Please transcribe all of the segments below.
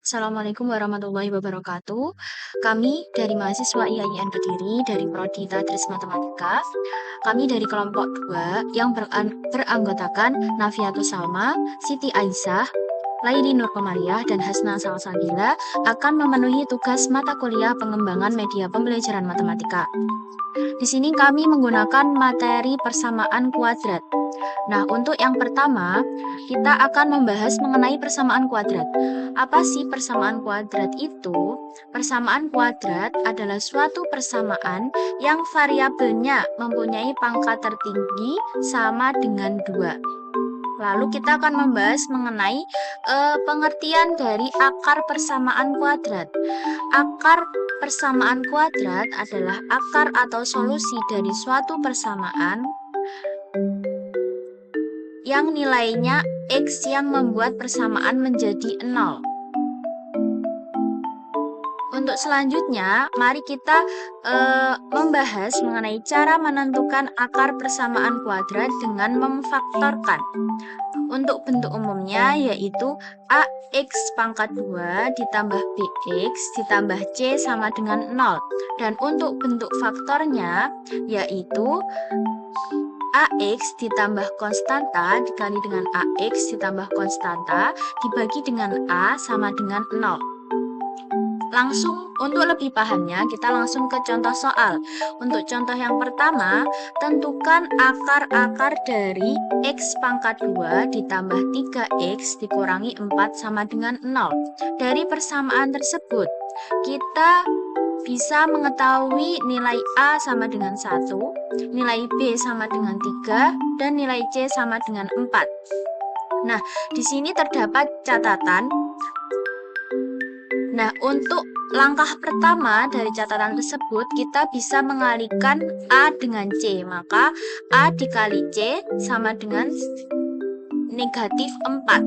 Assalamualaikum warahmatullahi wabarakatuh. Kami dari mahasiswa IAIN Kediri dari Prodi Tadris Matematika. Kami dari kelompok 2 yang beranggotakan Nafiatus Salma, Siti Aisyah, Laili Nur Komariah, dan Hasna Salsabila akan memenuhi tugas mata kuliah pengembangan media pembelajaran matematika. Di sini kami menggunakan materi persamaan kuadrat. Nah, untuk yang pertama, kita akan membahas mengenai persamaan kuadrat. Apa sih persamaan kuadrat itu? Persamaan kuadrat adalah suatu persamaan yang variabelnya mempunyai pangkat tertinggi sama dengan 2. Lalu kita akan membahas mengenai pengertian dari akar persamaan kuadrat. Akar persamaan kuadrat adalah akar atau solusi dari suatu persamaan yang nilainya X yang membuat persamaan menjadi 0. Untuk selanjutnya, mari kita membahas mengenai cara menentukan akar persamaan kuadrat dengan memfaktorkan. Untuk bentuk umumnya yaitu AX pangkat 2 ditambah BX ditambah C sama dengan 0. Dan untuk bentuk faktornya yaitu AX ditambah konstanta dikali dengan AX ditambah konstanta dibagi dengan A sama dengan 0. Langsung untuk lebih pahamnya kita langsung ke contoh soal. Untuk contoh yang pertama, tentukan akar-akar dari X pangkat 2 ditambah 3X dikurangi 4 sama dengan 0. Dari persamaan tersebut, kita bisa mengetahui nilai A sama dengan 1, nilai B sama dengan 3, dan nilai C sama dengan 4. Nah, di sini terdapat catatan. Nah, untuk langkah pertama dari catatan tersebut, kita bisa mengalihkan A dengan C. Maka A dikali C sama dengan negatif 4.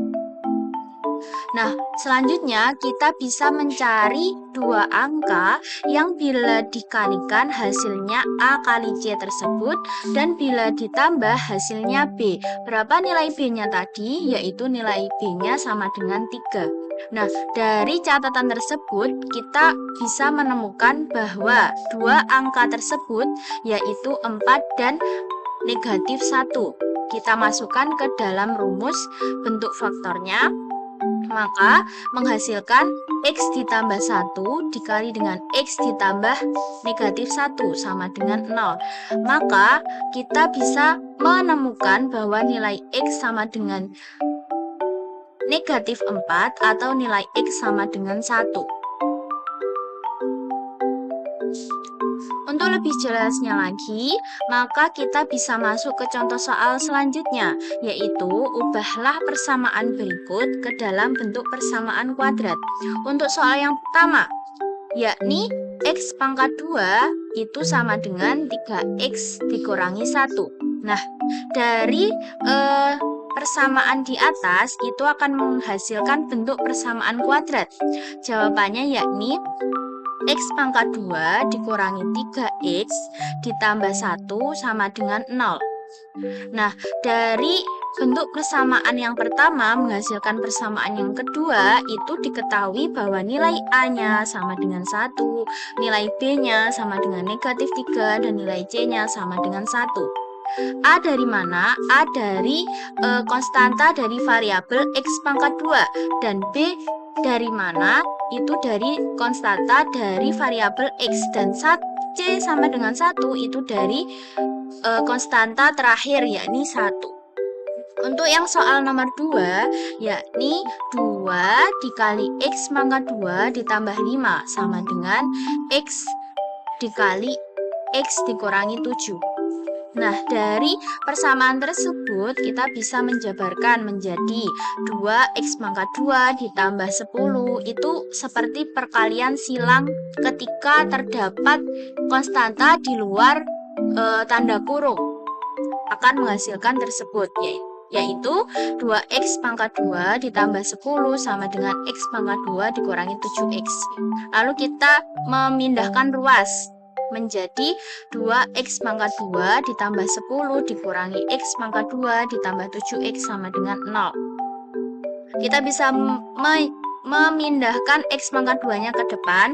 Nah, selanjutnya kita bisa mencari dua angka yang bila dikalikan hasilnya A kali C tersebut dan bila ditambah hasilnya B. Berapa nilai B-nya tadi? Yaitu nilai B-nya sama dengan 3. Nah, dari catatan tersebut kita bisa menemukan bahwa dua angka tersebut yaitu 4 dan negatif 1. Kita masukkan ke dalam rumus bentuk faktornya. Maka menghasilkan X ditambah 1 dikali dengan X ditambah negatif 1 sama dengan 0. Maka kita bisa menemukan bahwa nilai X sama dengan negatif 4 atau nilai X sama dengan 1. Untuk lebih jelasnya lagi, maka kita bisa masuk ke contoh soal selanjutnya, yaitu ubahlah persamaan berikut ke dalam bentuk persamaan kuadrat. Untuk soal yang pertama, yakni X pangkat 2 itu sama dengan 3X dikurangi 1. Nah, dari persamaan di atas itu akan menghasilkan bentuk persamaan kuadrat. Jawabannya yakni X pangkat 2 dikurangi 3X ditambah 1 sama dengan 0. Nah, dari bentuk persamaan yang pertama menghasilkan persamaan yang kedua itu diketahui bahwa nilai A-nya sama dengan 1, nilai B-nya sama dengan negatif 3, dan nilai C-nya sama dengan 1. A dari mana? A dari konstanta dari variabel X pangkat 2 dan B dari mana? Itu dari konstanta dari variabel X dan C sama dengan 1 itu dari konstanta terakhir yakni 1. Untuk yang soal nomor 2 yakni 2 dikali X pangkat 2 ditambah 5 sama dengan X dikali X dikurangi 7. Nah, dari persamaan tersebut kita bisa menjabarkan menjadi 2X pangkat 2 ditambah 10 itu seperti perkalian silang ketika terdapat konstanta di luar tanda kurung akan menghasilkan tersebut, yaitu 2X pangkat 2 ditambah 10 sama dengan X pangkat 2 dikurangi 7X. Lalu kita memindahkan ruas menjadi 2X pangkat 2 ditambah 10 dikurangi X pangkat 2 ditambah 7X sama dengan 0. Kita bisa memindahkan X pangkat 2-nya ke depan,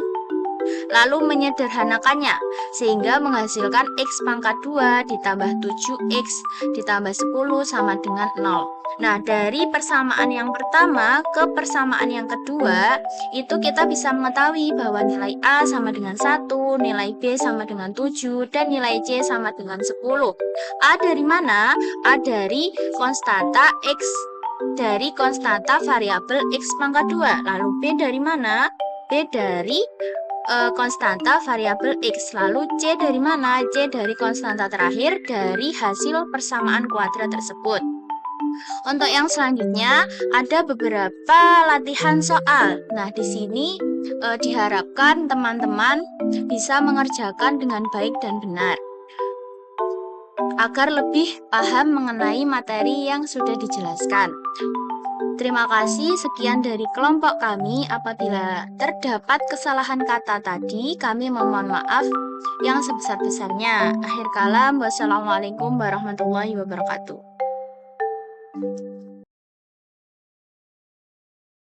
lalu menyederhanakannya sehingga menghasilkan X pangkat 2 ditambah 7X ditambah 10 sama dengan 0. Nah, dari persamaan yang pertama ke persamaan yang kedua, itu kita bisa mengetahui bahwa nilai A sama dengan 1, nilai B sama dengan 7, dan nilai C sama dengan 10. A dari mana? A dari konstanta X, dari konstanta variabel X pangkat 2. Lalu B dari mana? B dari konstanta variabel X. Lalu C dari mana? C dari konstanta terakhir dari hasil persamaan kuadrat tersebut. Untuk yang selanjutnya ada beberapa latihan soal. Nah, di sini diharapkan teman-teman bisa mengerjakan dengan baik dan benar agar lebih paham mengenai materi yang sudah dijelaskan. Terima kasih, sekian dari kelompok kami. Apabila terdapat kesalahan kata tadi, kami memohon maaf yang sebesar-besarnya. Akhir kalam, wassalamualaikum warahmatullahi wabarakatuh.